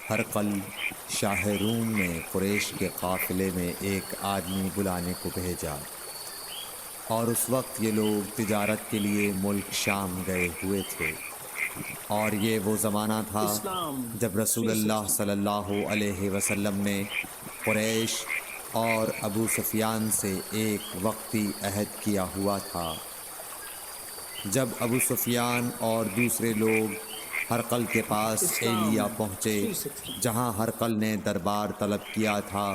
ہرقل شاہ روم نے قریش کے قافلے میں ایک آدمی بلانے کو بھیجا، اور اس وقت یہ لوگ تجارت کے لیے ملک شام گئے ہوئے تھے، اور یہ وہ زمانہ تھا جب رسول اللہ صلی اللہ علیہ وسلم نے قریش اور ابو سفیان سے ایک وقتی عہد کیا ہوا تھا۔ جب ابو سفیان اور دوسرے لوگ ہرقل کے پاس ایلیا پہنچے جہاں ہرقل نے دربار طلب کیا تھا،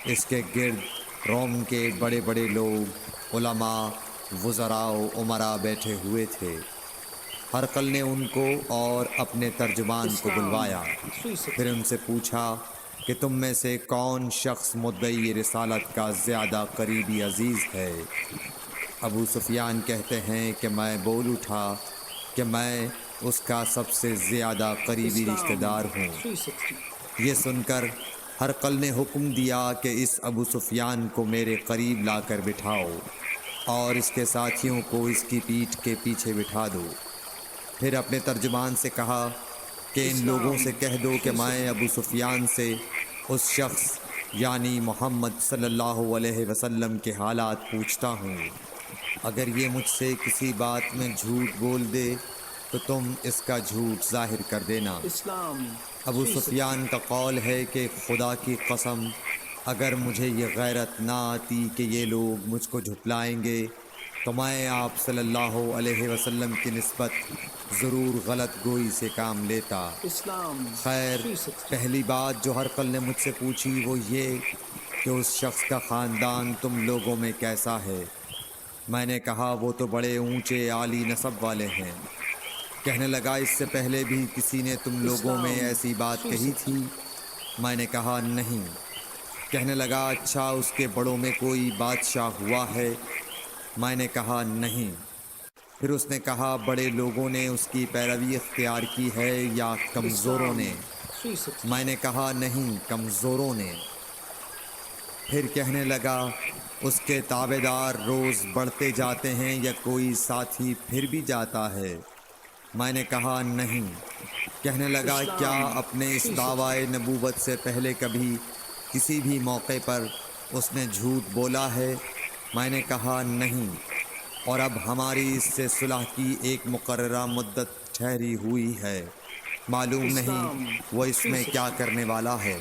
اس کے گرد روم کے بڑے بڑے لوگ، علماء، وزراء و امراء بیٹھے ہوئے تھے۔ ہرقل نے ان کو اور اپنے ترجمان کو بلوایا، پھر ان سے پوچھا کہ تم میں سے کون شخص مدعی رسالت کا زیادہ قریبی عزیز ہے؟ ابو سفیان کہتے ہیں کہ میں بول اٹھا کہ میں اس کا سب سے زیادہ قریبی رشتہ دار ہوں۔ یہ سن کر ہرقل نے حکم دیا کہ اس ابو سفیان کو میرے قریب لا کر بٹھاؤ اور اس کے ساتھیوں کو اس کی پیٹھ کے پیچھے بٹھا دو۔ پھر اپنے ترجمان سے کہا کہ ان لوگوں سے کہہ دو کہ میں ابو سفیان سے اس شخص یعنی محمد صلی اللہ علیہ وسلم کے حالات پوچھتا ہوں، اگر یہ مجھ سے کسی بات میں جھوٹ بول دے تو تم اس کا جھوٹ ظاہر کر دینا۔ ابو سفیان کا قول ہے کہ خدا کی قسم، اگر مجھے یہ غیرت نہ آتی کہ یہ لوگ مجھ کو جھٹلائیں گے تو میں آپ صلی اللہ علیہ وسلم کی نسبت ضرور غلط گوئی سے کام لیتا۔ خیر، پہلی بات جو ہرقل نے مجھ سے پوچھی وہ یہ کہ اس شخص کا خاندان تم لوگوں میں کیسا ہے؟ میں نے کہا وہ تو بڑے اونچے عالی نسب والے ہیں۔ کہنے لگا اس سے پہلے بھی کسی نے تم لوگوں میں ایسی بات کہی تھی؟ میں نے کہا نہیں۔ کہنے لگا اچھا اس کے بڑوں میں کوئی بادشاہ ہوا ہے؟ میں نے کہا نہیں۔ پھر اس نے کہا بڑے لوگوں نے اس کی پیروی اختیار کی ہے یا کمزوروں نے؟ میں نے کہا نہیں، کمزوروں نے۔ پھر کہنے لگا اس کے تابع دار روز بڑھتے جاتے ہیں یا کوئی ساتھی پھر بھی جاتا ہے؟ میں نے کہا نہیں۔ کہنے لگا کیا اپنے اس دعویٰ نبوت سے پہلے کبھی کسی بھی موقع پر اس نے جھوٹ بولا ہے؟ میں نے کہا نہیں، اور اب ہماری اس سے صلح کی ایک مقررہ مدت ٹھہری ہوئی ہے، معلوم نہیں وہ اس میں کیا کرنے والا ہے۔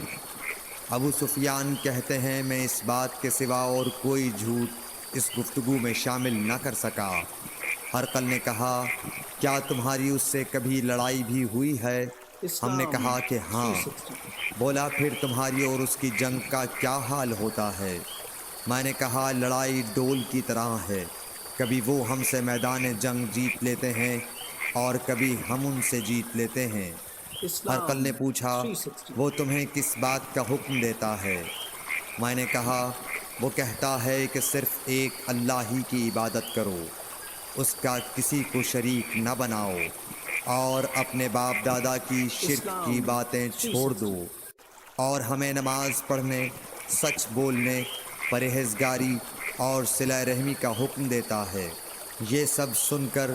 ابو سفیان کہتے ہیں میں اس بات کے سوا اور کوئی جھوٹ اس گفتگو میں شامل نہ کر سکا۔ ہرقل نے کہا کیا تمہاری اس سے کبھی لڑائی بھی ہوئی ہے؟ ہم نے کہا کہ ہاں۔ بولا پھر تمہاری اور اس کی جنگ کا کیا حال ہوتا ہے؟ میں نے کہا لڑائی ڈول کی طرح ہے، کبھی وہ ہم سے میدان جنگ جیت لیتے ہیں اور کبھی ہم ان سے جیت لیتے ہیں۔ ہرقل نے پوچھا وہ تمہیں کس بات کا حکم دیتا ہے؟ میں نے کہا وہ کہتا ہے کہ صرف ایک اللہ ہی کی عبادت کرو، اس کا کسی کو شریک نہ بناؤ، اور اپنے باپ دادا کی شرک کی باتیں چھوڑ دو، اور ہمیں نماز پڑھنے، سچ بولنے، پرہیزگاری اور صلہ رحمی کا حکم دیتا ہے۔ یہ سب سن کر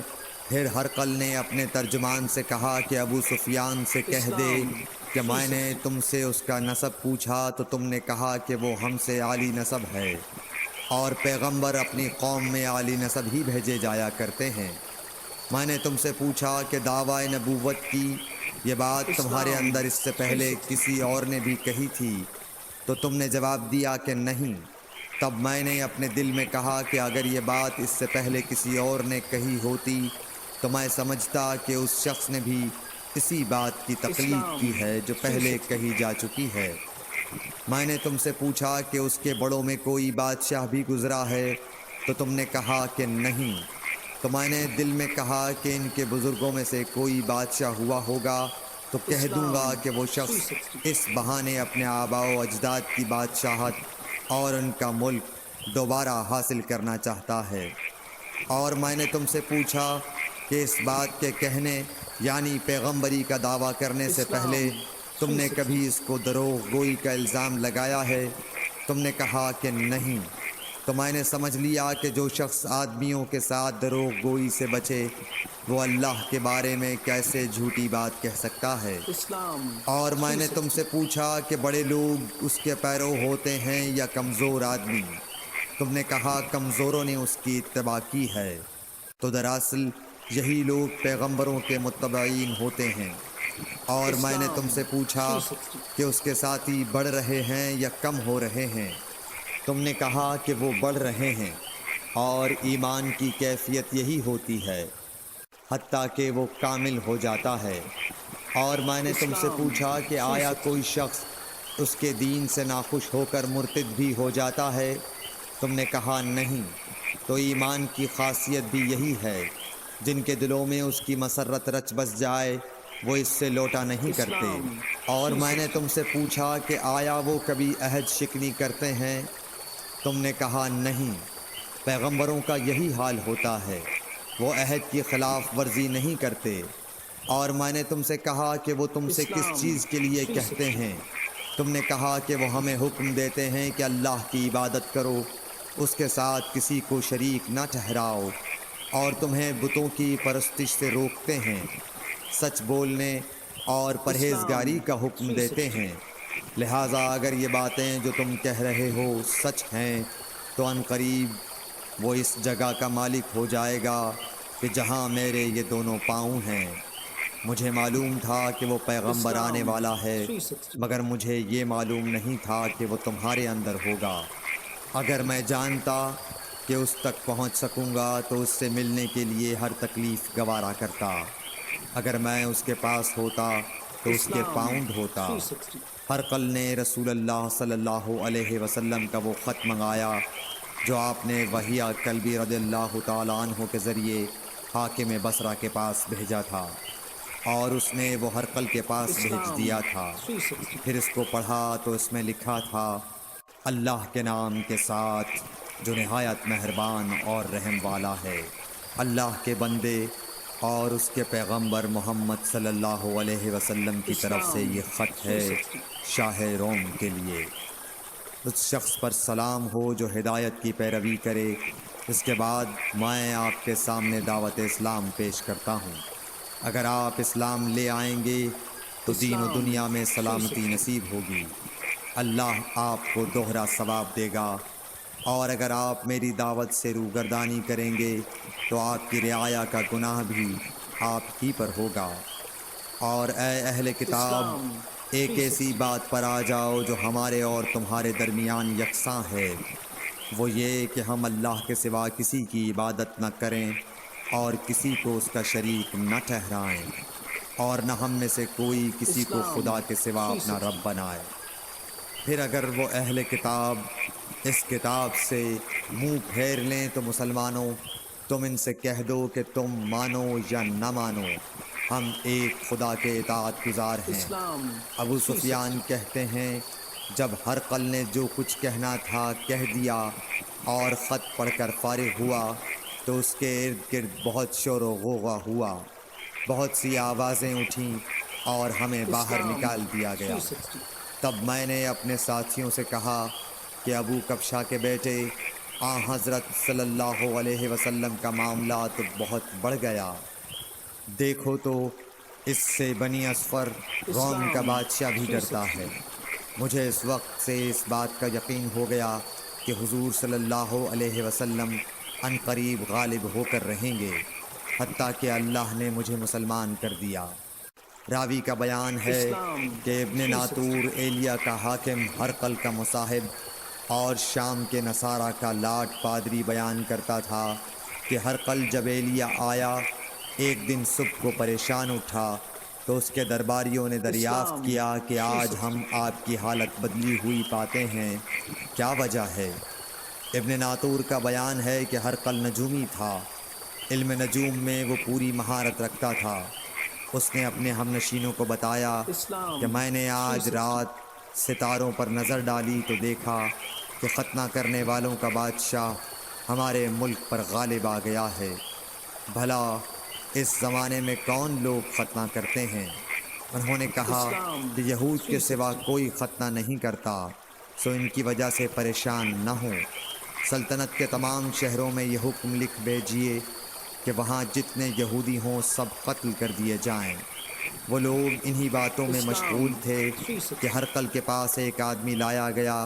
پھر ہرقل نے اپنے ترجمان سے کہا کہ ابو سفیان سے کہہ دے کہ میں نے تم سے اس کا نسب پوچھا تو تم نے کہا کہ وہ ہم سے عالی نسب ہے، اور پیغمبر اپنی قوم میں عالی نسب ہی بھیجے جایا کرتے ہیں۔ میں نے تم سے پوچھا کہ دعویٰ نبوت کی یہ بات تمہارے اندر اس سے پہلے کسی اور نے بھی کہی تھی؟ تو تم نے جواب دیا کہ نہیں۔ تب میں نے اپنے دل میں کہا کہ اگر یہ بات اس سے پہلے کسی اور نے کہی ہوتی تو میں سمجھتا کہ اس شخص نے بھی اسی بات کی تقلید کی ہے جو پہلے کہی جا چکی ہے۔ میں نے تم سے پوچھا کہ اس کے بڑوں میں کوئی بادشاہ بھی گزرا ہے؟ تو تم نے کہا کہ نہیں۔ تو میں نے دل میں کہا کہ ان کے بزرگوں میں سے کوئی بادشاہ ہوا ہوگا تو کہہ دوں گا کہ وہ شخص اس بہانے اپنے آباء و اجداد کی بادشاہت اور ان کا ملک دوبارہ حاصل کرنا چاہتا ہے۔ اور میں نے تم سے پوچھا کہ اس بات کے کہنے یعنی پیغمبری کا دعویٰ کرنے سے پہلے تم نے کبھی اس کو دروغ گوئی کا الزام لگایا ہے؟ تم نے کہا کہ نہیں۔ تو میں نے سمجھ لیا کہ جو شخص آدمیوں کے ساتھ دروغ گوئی سے بچے وہ اللہ کے بارے میں کیسے جھوٹی بات کہہ سکتا ہے۔ اور میں نے تم سے پوچھا کہ بڑے لوگ اس کے پیرو ہوتے ہیں یا کمزور آدمی؟ تم نے کہا کمزوروں نے اس کی اتباع کی ہے۔ تو دراصل یہی لوگ پیغمبروں کے متبعین ہوتے ہیں۔ اور میں نے تم سے پوچھا کہ اس کے ساتھی بڑھ رہے ہیں یا کم ہو رہے ہیں؟ تم نے کہا کہ وہ بڑھ رہے ہیں، اور ایمان کی کیفیت یہی ہوتی ہے حتیٰ کہ وہ کامل ہو جاتا ہے۔ اور میں نے تم سے پوچھا کہ آیا کوئی شخص اس کے دین سے ناخوش ہو کر مرتد بھی ہو جاتا ہے؟ تم نے کہا نہیں۔ تو ایمان کی خاصیت بھی یہی ہے، جن کے دلوں میں اس کی مسرت رچ بس جائے وہ اس سے لوٹا نہیں کرتے۔ اور میں نے تم سے پوچھا کہ آیا وہ کبھی عہد شکنی کرتے ہیں؟ تم نے کہا نہیں۔ پیغمبروں کا یہی حال ہوتا ہے، وہ عہد کی خلاف ورزی نہیں کرتے۔ اور میں نے تم سے کہا کہ وہ تم سے کس چیز کے لیے کہتے ہیں؟ تم نے کہا کہ وہ ہمیں حکم دیتے ہیں کہ اللہ کی عبادت کرو، اس کے ساتھ کسی کو شریک نہ ٹھہراؤ، اور تمہیں بتوں کی پرستش سے روکتے ہیں، سچ بولنے اور پرہیزگاری کا حکم دیتے ہیں۔ لہٰذا اگر یہ باتیں جو تم کہہ رہے ہو سچ ہیں تو ان قریب وہ اس جگہ کا مالک ہو جائے گا کہ جہاں میرے یہ دونوں پاؤں ہیں۔ مجھے معلوم تھا کہ وہ پیغمبر آنے والا ہے، مگر مجھے یہ معلوم نہیں تھا کہ وہ تمہارے اندر ہوگا۔ اگر میں جانتا کہ اس تک پہنچ سکوں گا تو اس سے ملنے کے لیے ہر تکلیف گوارا کرتا۔ اگر میں اس کے پاس ہوتا تو اس کے پاؤں دھوتا۔ ہرقل نے رسول اللہ صلی اللہ علیہ وسلم کا وہ خط منگایا جو آپ نے وحیہ کلبی رضی اللہ تعالیٰ عنہ کے ذریعے حاکم بصرہ کے پاس بھیجا تھا، اور اس نے وہ ہرقل کے پاس بھیج دیا تھا۔ پھر اس کو پڑھا تو اس میں لکھا تھا، اللہ کے نام کے ساتھ جو نہایت مہربان اور رحم والا ہے۔ اللہ کے بندے اور اس کے پیغمبر محمد صلی اللہ علیہ وسلم کی طرف سے یہ خط ہے شاہ روم کے لیے۔ اس شخص پر سلام ہو جو ہدایت کی پیروی کرے۔ اس کے بعد میں آپ کے سامنے دعوت اسلام پیش کرتا ہوں۔ اگر آپ اسلام لے آئیں گے تو دین و دنیا میں سلامتی نصیب ہوگی، اللہ آپ کو دوہرا ثواب دے گا۔ اور اگر آپ میری دعوت سے روگردانی کریں گے تو آپ کی رعایا کا گناہ بھی آپ ہی پر ہوگا۔ اور اے اہل کتاب، ایک ایسی بات پر آ جاؤ جو ہمارے اور تمہارے درمیان یکساں ہے، وہ یہ کہ ہم اللہ کے سوا کسی کی عبادت نہ کریں اور کسی کو اس کا شریک نہ ٹھہرائیں، اور نہ ہم میں سے کوئی کسی کو خدا کے سوا اپنا رب بنائے۔ پھر اگر وہ اہل کتاب اس کتاب سے منہ پھیر لیں تو مسلمانوں، تم ان سے کہہ دو کہ تم مانو یا نہ مانو، ہم ایک خدا کے اطاعت گزار ہیں۔ ابو سفیان کہتے ہیں، جب ہرقل نے جو کچھ کہنا تھا کہہ دیا اور خط پڑھ کر فارغ ہوا تو اس کے ارد گرد بہت شور و غوغا ہوا، بہت سی آوازیں اٹھیں اور ہمیں باہر نکال دیا گیا۔ تب میں نے اپنے ساتھیوں سے کہا کہ ابو کبشہ کے بیٹے، حضرت صلی اللہ علیہ وسلم کا معاملہ تو بہت بڑھ گیا۔ دیکھو تو اس سے بنی اصفر روم کا بادشاہ بھی ڈرتا ہے۔ مجھے اس وقت سے اس بات کا یقین ہو گیا کہ حضور صلی اللہ علیہ وسلم ان قریب غالب ہو کر رہیں گے، حتیٰ کہ اللہ نے مجھے مسلمان کر دیا۔ راوی کا بیان ہے کہ ابن ناطور ایلیا کا حاکم ہرقل کا مصاحب اور شام کے نصارہ کا لاٹ پادری بیان کرتا تھا کہ ہرقل جب ایلیا آیا ایک دن صبح کو پریشان اٹھا تو اس کے درباریوں نے دریافت کیا کہ آج ہم آپ کی حالت بدلی ہوئی پاتے ہیں، کیا وجہ ہے؟ ابن ناطور کا بیان ہے کہ ہرقل نجومی تھا، علم نجوم میں وہ پوری مہارت رکھتا تھا۔ اس نے اپنے ہم نشینوں کو بتایا کہ میں نے آج رات ستاروں پر نظر ڈالی تو دیکھا کہ ختنہ کرنے والوں کا بادشاہ ہمارے ملک پر غالب آ گیا ہے۔ بھلا اس زمانے میں کون لوگ ختنہ کرتے ہیں؟ انہوں نے کہا کہ یہود کے سوا کوئی ختنہ نہیں کرتا، سو ان کی وجہ سے پریشان نہ ہوں۔ سلطنت کے تمام شہروں میں یہ حکم لکھ بھیجیے کہ وہاں جتنے یہودی ہوں سب قتل کر دیے جائیں۔ وہ لوگ انہی باتوں میں مشغول تھے کہ ہرقل کے پاس ایک آدمی لایا گیا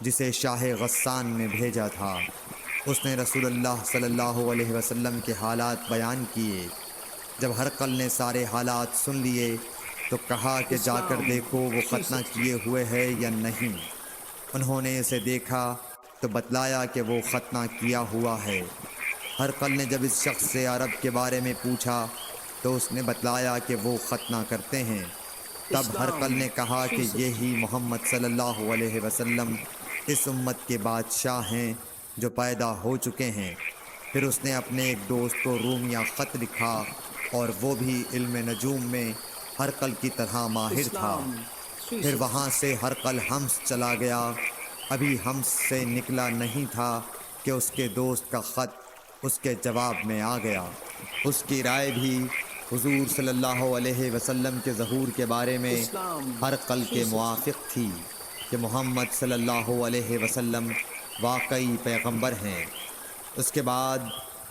جسے شاہ غسان نے بھیجا تھا۔ اس نے رسول اللہ صلی اللہ علیہ وسلم کے حالات بیان کیے۔ جب ہرقل نے سارے حالات سن لیے تو کہا کہ جا کر دیکھو وہ ختنہ کیے ہوئے ہے یا نہیں۔ انہوں نے اسے دیکھا تو بتلایا کہ وہ ختنہ کیا ہوا ہے۔ ہرقل نے جب اس شخص سے عرب کے بارے میں پوچھا تو اس نے بتلایا کہ وہ ختنہ کرتے ہیں۔ تب ہرقل نے کہا کہ یہی محمد صلی اللہ علیہ وسلم اس امت کے بادشاہ ہیں جو پیدا ہو چکے ہیں۔ پھر اس نے اپنے ایک دوست کو رومیہ خط لکھا اور وہ بھی علم نجوم میں ہرقل کی طرح ماہر تھا۔ پھر وہاں سے ہرقل حمص چلا گیا۔ ابھی حمص سے نکلا نہیں تھا کہ اس کے دوست کا خط اس کے جواب میں آ گیا۔ اس کی رائے بھی حضور صلی اللہ علیہ وسلم کے ظہور کے بارے میں ہرقل کے موافق تھی کہ محمد صلی اللہ علیہ وسلم واقعی پیغمبر ہیں۔ اس کے بعد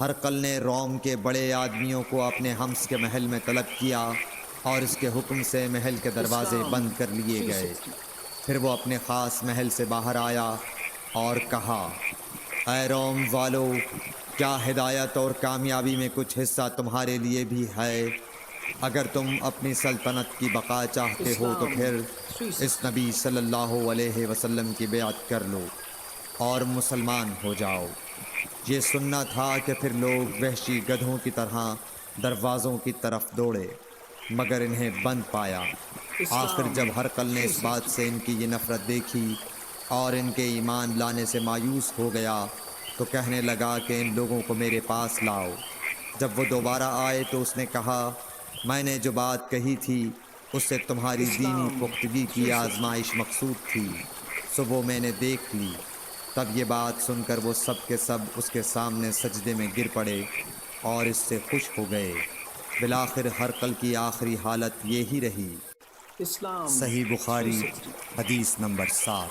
ہرقل نے روم کے بڑے آدمیوں کو اپنے حمص کے محل میں طلب کیا اور اس کے حکم سے محل کے دروازے بند کر لیے گئے۔ پھر وہ اپنے خاص محل سے باہر آیا اور کہا، اے روم والو، کیا ہدایت اور کامیابی میں کچھ حصہ تمہارے لیے بھی ہے؟ اگر تم اپنی سلطنت کی بقا چاہتے ہو تو پھر اس نبی صلی اللہ علیہ وسلم کی بیعت کر لو اور مسلمان ہو جاؤ۔ یہ سننا تھا کہ پھر لوگ وحشی گدھوں کی طرح دروازوں کی طرف دوڑے، مگر انہیں بند پایا۔ آخر جب ہرقل نے اس بات سے ان کی یہ نفرت دیکھی اور ان کے ایمان لانے سے مایوس ہو گیا تو کہنے لگا کہ ان لوگوں کو میرے پاس لاؤ۔ جب وہ دوبارہ آئے تو اس نے کہا، میں نے جو بات کہی تھی اس سے تمہاری دینی پختگی کی آزمائش مقصود تھی، سو وہ میں نے دیکھ لی۔ تب یہ بات سن کر وہ سب کے سب اس کے سامنے سجدے میں گر پڑے اور اس سے خوش ہو گئے۔ بالآخر ہرقل کی آخری حالت یہی رہی۔ صحیح بخاری حدیث نمبر 7۔